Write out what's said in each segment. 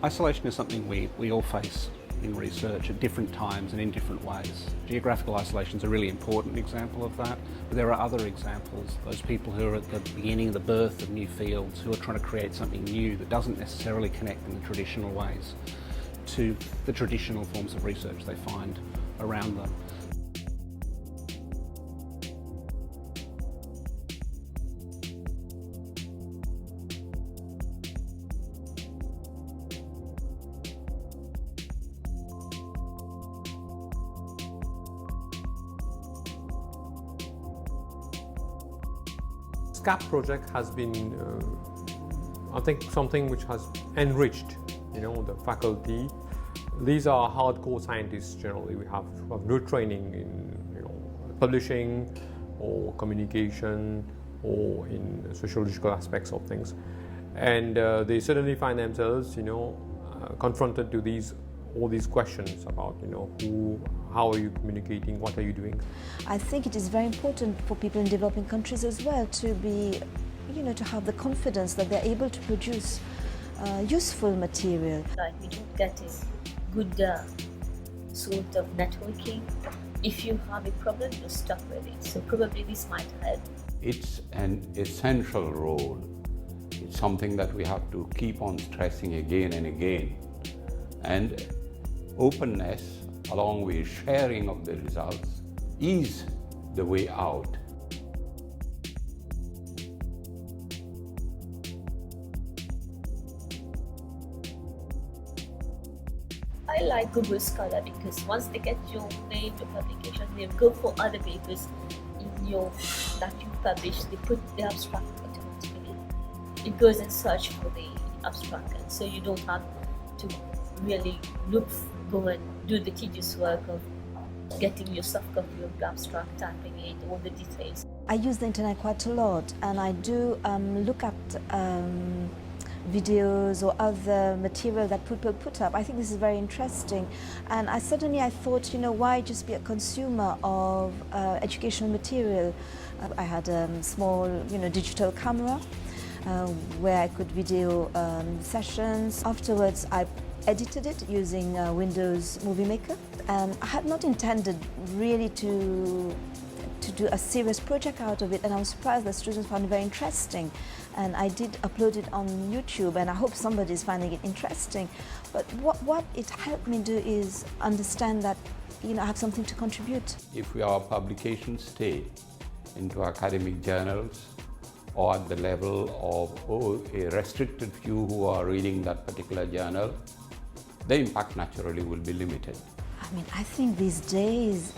Isolation is something we all face in research at different times and in different ways. Geographical isolation is a really important example of that, but there are other examples, those people who are at the beginning of the birth of new fields, who are trying to create something new that doesn't necessarily connect in the traditional ways to the traditional forms of research they find around them. SCAP project has been, I think, something which has enriched, the faculty. These are hardcore scientists generally. We have no training in, publishing or communication or in sociological aspects of things, and they suddenly find themselves, confronted to all these questions about, how are you communicating, what are you doing? I think it is very important for people in developing countries as well to be, to have the confidence that they're able to produce useful material. Like we don't get a good sort of networking. If you have a problem, you're stuck with it. So probably this might help. It's an essential role. It's something that we have to keep on stressing again and again. And openness, along with sharing of the results, is the way out. I like Google Scholar because once they get your name, your publication, they go for other papers that you've published. They put the abstract automatically. It goes and search for the abstract, and so you don't have to really go and do the tedious work of getting your soft copy of the abstract, typing it, all the details. I use the internet quite a lot, and I do look at videos or other material that people put up. I think this is very interesting, and I thought, why just be a consumer of educational material? I had a small, digital camera where I could video sessions. Afterwards, I edited it using Windows Movie Maker, and I had not intended really to do a serious project out of it, and I was surprised that students found it very interesting. And I did upload it on YouTube, and I hope somebody is finding it interesting. But what it helped me do is understand that I have something to contribute. If our publications stay into academic journals or at the level of a restricted few who are reading that particular journal, the impact naturally will be limited. I think these days,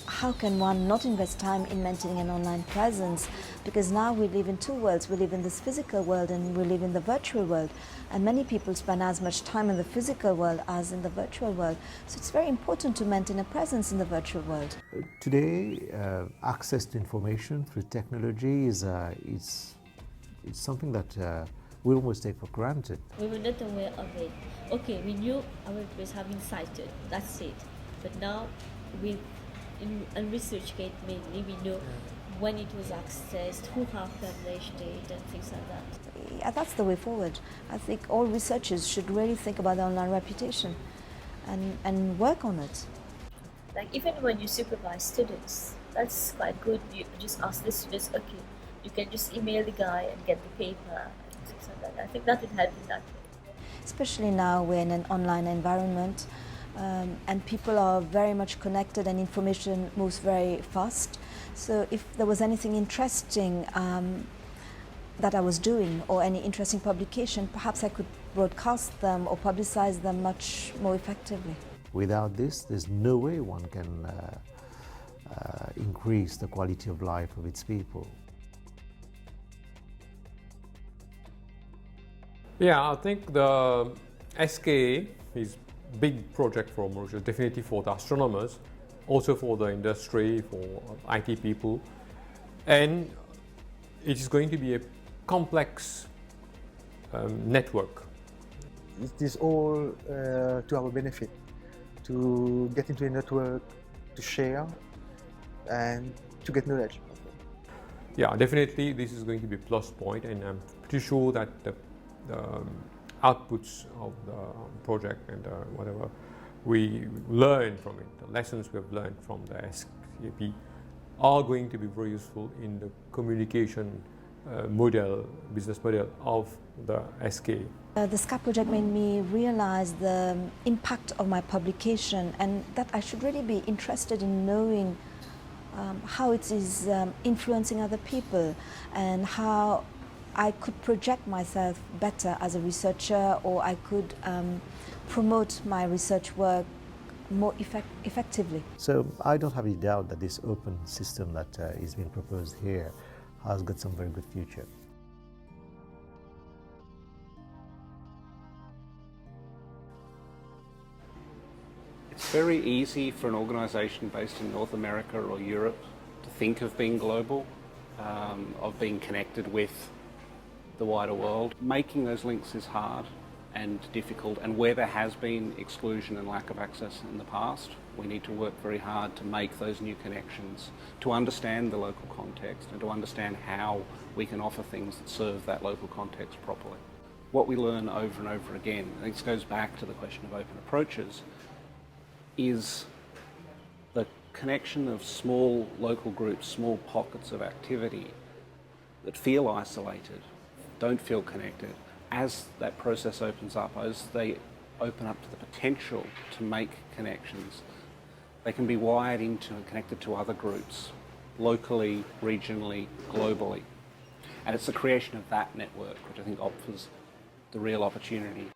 how can one not invest time in maintaining an online presence? Because now we live in two worlds. We live in this physical world and we live in the virtual world. And many people spend as much time in the physical world as in the virtual world. So it's very important to maintain a presence in the virtual world. Today, access to information through technology is something that we almost take for granted. We were not aware of it. Okay, we knew our paper was having cited, that's it. But now, in ResearchGate mainly, we know when it was accessed, who have published it, and things like that. Yeah, that's the way forward. I think all researchers should really think about their online reputation and work on it. Like even when you supervise students, that's quite good. You just ask the students, okay, you can just email the guy and get the paper and things like that. I think that would help in that way. Especially now we're in an online environment and people are very much connected and information moves very fast. So if there was anything interesting that I was doing or any interesting publication, perhaps I could broadcast them or publicize them much more effectively. Without this, there's no way one can increase the quality of life of its people. Yeah, I think the SKA is a big project for Mauritius, definitely for the astronomers, also for the industry, for IT people, and it is going to be a complex network. It is all to our benefit, to get into a network, to share, and to get knowledge. Yeah, definitely this is going to be a plus point, and I'm pretty sure that the outputs of the project and whatever we learn from it, the lessons we have learned from the SKP are going to be very useful in the communication model, business model of the SK. The SCAP project made me realize the impact of my publication and that I should really be interested in knowing how it is influencing other people and how I could project myself better as a researcher, or I could promote my research work more effectively. So I don't have any doubt that this open system that is being proposed here has got some very good future. It's very easy for an organisation based in North America or Europe to think of being global, of being connected with the wider world. Making those links is hard and difficult, and where there has been exclusion and lack of access in the past, we need to work very hard to make those new connections, to understand the local context and to understand how we can offer things that serve that local context properly. What we learn over and over again, and this goes back to the question of open approaches, is the connection of small local groups, small pockets of activity that feel isolated, don't feel connected. As that process opens up, as they open up to the potential to make connections, they can be wired into and connected to other groups, locally, regionally, globally. And it's the creation of that network which I think offers the real opportunity.